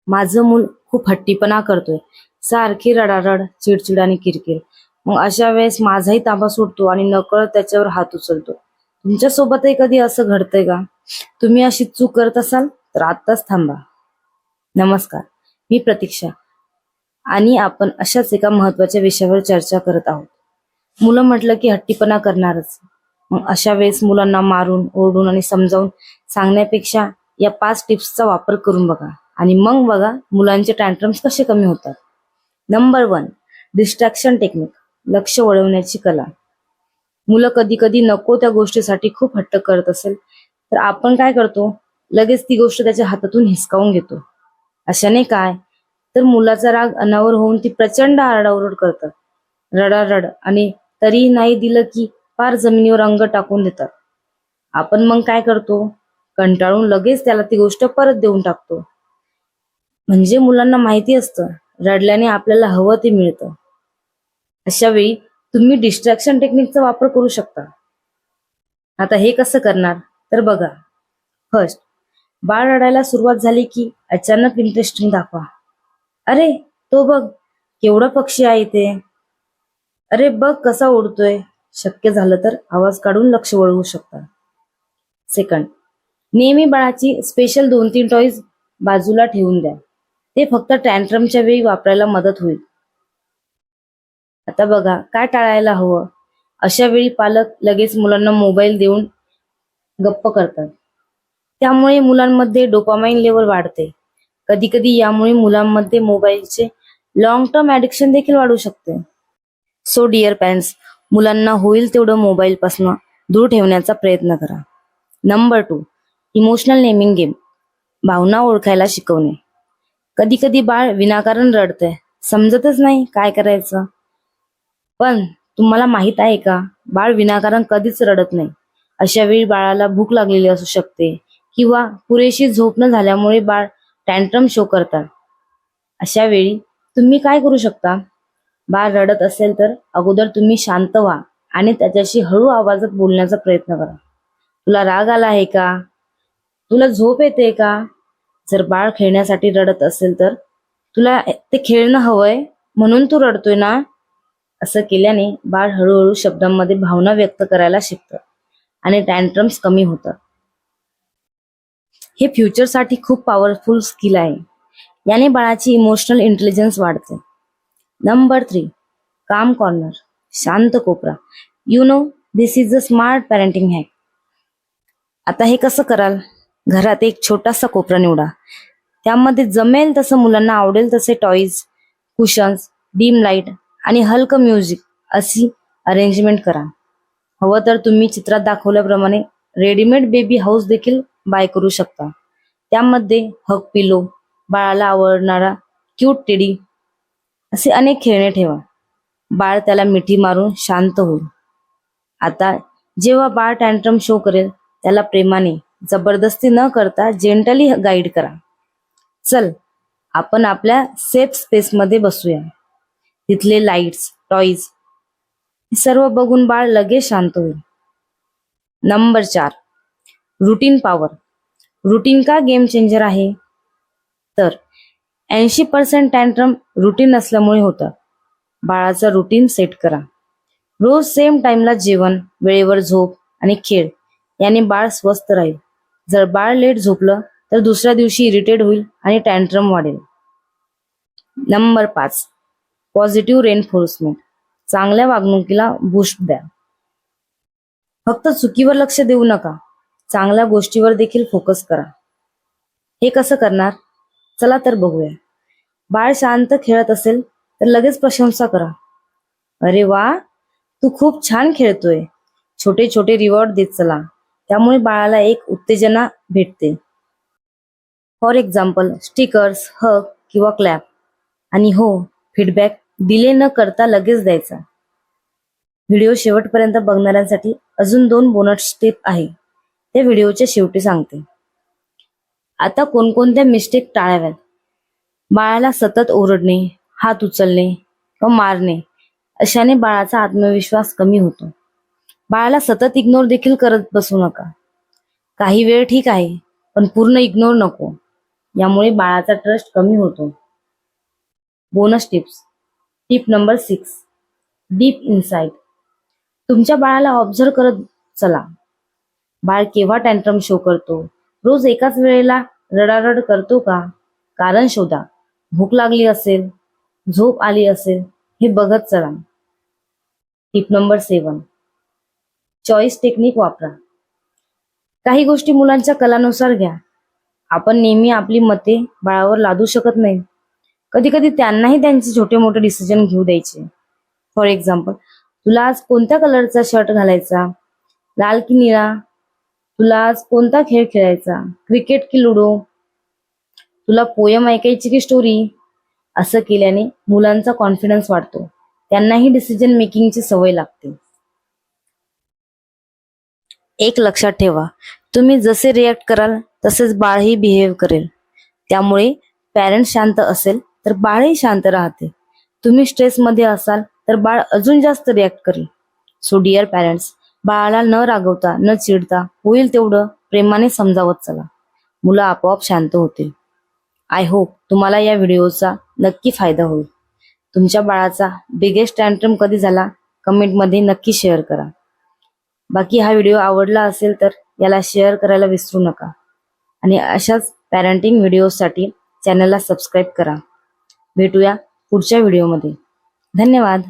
माझं मूल खूप हट्टीपणा करतोय, सारखी रडारड, चिडचिड आणि किरकिर. मग अशा वेळेस माझाही ताबा सुटतो आणि नकळत त्याच्यावर हात उचलतो. तुमच्या सोबतही कधी असं घडतंय का? तुम्ही अशी चूक करत असाल तर आत्ताच थांबा. नमस्कार, मी प्रतीक्षा आणि आपण अशाच एका महत्वाच्या विषयावर चर्चा करत आहोत. मुलं म्हटलं की हट्टीपणा करणारच. मग अशा वेळेस मुलांना मारून, ओरडून आणि समजावून सांगण्यापेक्षा या 5 टिप्सचा वापर करून बघा आणि मग बघा मुलांचे टँट्रम्स कसे कमी होतात. नंबर 1, डिस्ट्रॅक्शन टेक्निक, लक्ष वळवण्याची कला. मुलं कधी कधी नको त्या गोष्टीसाठी खूप हट्ट करत असेल तर आपण काय करतो, लगेच ती गोष्ट त्याच्या हातातून हिसकावून घेतो. अशाने काय तर मुलाचा राग अनावर होऊन ती प्रचंड आरडाओरड करतात, रडारड, आणि तरीही नाही दिलं की फार जमिनीवर अंग टाकून देतात. आपण मग काय करतो, कंटाळून लगेच त्याला ती गोष्ट परत देऊन टाकतो. म्हणजे मुलांना माहिती असतं रडल्याने आपल्याला हवं ते मिळतं. अशा वेळी तुम्ही डिस्ट्रॅक्शन टेक्निकचा वापर करू शकता. आता हे कसं करणार तर बघा. फर्स्ट, बाळ रडायला सुरुवात झाली की अचानक इंटरेस्टिंग दाखवा. अरे, तो बघ, केवढा पक्षी आहे ते. अरे बघ कसा उडतोय. शक्य झालं तर आवाज काढून लक्ष वळवू शकता. सेकंड, नेहमी बाळाची स्पेशल 2-3 टॉयज बाजूला ठेवून द्या. ते फक्त टँट्रमच्या वेळी वापरायला मदत होईल. आता बघा काय टाळायला हवं. अशा वेळी पालक लगेच मुलांना मोबाईल देऊन गप्प करतात. त्यामुळे मुलांमध्ये डोपामाइन लेवल वाढते. कधी कधी यामुळे मुलांमध्ये मोबाईलचे लॉंग टर्म ॲडिक्शन देखील वाढू शकते. सो डिअर पॅरेंट्स, मुलांना होईल तेवढं मोबाईलपासून दूर ठेवण्याचा प्रयत्न करा. नंबर 2, इमोशनल नेमिंग गेम, भावना ओळखायला शिकवणे. कधी कधी बाळ विनाकारण रडतंय, समजतच नाही काय करायचं. पण तुम्हाला माहित आहे का, बाळ विनाकारण कधीच रडत नाही. अशा वेळी बाळाला भूक लागलेली असू शकते किंवा पुरेशी झोप न झाल्यामुळे बाळ टँट्रम शो करतात. अशा वेळी तुम्ही काय करू शकता, बाळ रडत असेल तर अगोदर तुम्ही शांत व्हा आणि त्याच्याशी हळू आवाजात बोलण्याचा प्रयत्न करा. तुला राग आला आहे का? तुला झोप येते का? जर बाळ खेळण्यासाठी रडत असेल तर तुला ते खेळणं हवंय म्हणून तू रडतोय ना. असं केल्याने बाळ हळूहळू शब्दांमध्ये भावना व्यक्त करायला शिकतं आणि टँट्रम्स कमी होतात. हे फ्युचरसाठी खूप पॉवरफुल स्किल आहे. याने बाळाची इमोशनल इंटेलिजन्स वाढते. नंबर 3, काम कॉर्नर, शांत कोपरा. You know, this is a smart parenting hack. आता हे कसं कराल, घरात एक छोटासा कोपरा निवडा. त्यामध्ये जमेल तसं मुलांना आवडेल तसे टॉईज, कुशन्स, डीम लाईट आणि हलकं म्युझिक अशी अरेंजमेंट करा. हवं तर तुम्ही चित्रात दाखवल्याप्रमाणे रेडीमेड बेबी हाऊस देखील बाय करू शकता. त्यामध्ये हग पिलो, बाळाला आवडणारा क्यूट टेडी असे अनेक खेळणे ठेवा. बाळ त्याला मिठी मारून शांत होईल. आता जेव्हा बाळ टँट्रम शो करेल त्याला प्रेमाने, जबरदस्ती न करता जेंटली गाईड करा. चल, आपण आपल्या सेफ स्पेसमध्ये बसूया. तिथले लाईट्स, टॉईज सर्व बघून बाळ लगेच शांत होईल. Number 4, routine power. रुटीन का गेम चेंजर आहे तर 80% टँट्रम रुटीन नसल्यामुळे होतं. बाळाचं रुटीन सेट करा. रोज सेम टाइमला जेवण, वेळेवर झोप आणि खेळ. याने बाळ स्वस्थ राहील. जर बाळ लेट झोपलं तर दुसऱ्या दिवशी इरिटेट होईल आणि टँट्रम वाढेल. नंबर 5, पॉझिटिव्ह रेनफोर्समेंट, चांगल्या वागणुकीला बूस्ट द्या. फक्त चुकीवर लक्ष देऊ नका, चांगल्या गोष्टीवर देखील फोकस करा. हे कसं करणार चला तर बघूया. बाळ शांत खेळत असेल तर लगेच प्रशंसा करा. अरे वा, तू खूप छान खेळतोय. छोटे छोटे रिवॉर्ड देत चला. त्यामुळे बाळाला एक उत्तेजना भेटते. फॉर एक्झाम्पल स्टिकर्स, हग किंवा क्लॅप. आणि हो, फीडबॅक डिले न करता लगेच द्यायचा. व्हिडिओ शेवटपर्यंत बघणाऱ्यांसाठी अजून 2 बोनस टिप आहे, ते व्हिडिओच्या शेवटी सांगते. आता कोणकोणत्या मिस्टेक टाळाव्यात. बाळाला सतत ओरडणे, हात उचलणे व मारणे अशाने बाळाचा आत्मविश्वास कमी होतो. बाळाला सतत इग्नोर देखील करत बसू नका. काही वेळ ठीक आहे, पण पूर्ण इग्नोर नको. यामुळे बाळाचा ट्रस्ट कमी होतो. Bonus tips. Tip number 6, deep insight. तुमच्या बाळाला ऑब्झर्व करत चला. बाळ केव्हा टँट्रम शो करतो, रोज एकाच वेळेला रडारड करतो का, कारण शोधा. भूक लागली असेल, झोप आली असेल, हे बघत चला. टिप नंबर 7, चॉईस टेक्निक वापरा. काही गोष्टी मुलांच्या कलानुसार घ्या. आपण नेहमी आपली मते बाळावर लादू शकत नाही. कधी कधी त्यांनाही त्यांचे छोटे मोठे डिसिजन घेऊ द्यायचे. फॉर एक्झाम्पल, तुला आज कोणत्या कलरचा शर्ट घालायचा, लाल की निळा, तुला आज कोणता खेळ खेळायचा, क्रिकेट की लुडो, तुला पोयम ऐकायची की स्टोरी. असं केल्याने मुलांचा कॉन्फिडन्स वाढतो, त्यांनाही डिसिजन मेकिंगची सवय लागते. एक लक्षात ठेवा, तुम्ही जसे रिॲक्ट कराल तसेच बाळही बिहेव करेल. त्यामुळे पॅरेंट शांत असेल तर बाळही शांत राहते. तुम्ही स्ट्रेसमध्ये असाल तर बाळ अजून जास्त रिॲक्ट करेल. सो डिअर पॅरेंट्स, बाळाला न रागवता न चिडता होईल तेवढं प्रेमाने समजावत चला. मुलं आपोआप शांत होतील. आय होप तुम्हाला या व्हिडिओचा नक्की फायदा होईल. तुमच्या बाळाचा बिगेस्ट टँट्रम कधी झाला, कमेंटमध्ये नक्की शेअर करा. बाकी हा व्हिडिओ आवडला असेल तर याला शेअर करायला विसरू नका. आणि अशाच पॅरेंटिंग व्हिडिओसाठी चॅनलला सबस्क्राईब करा. भेटूया पुढच्या व्हिडिओमध्ये. धन्यवाद.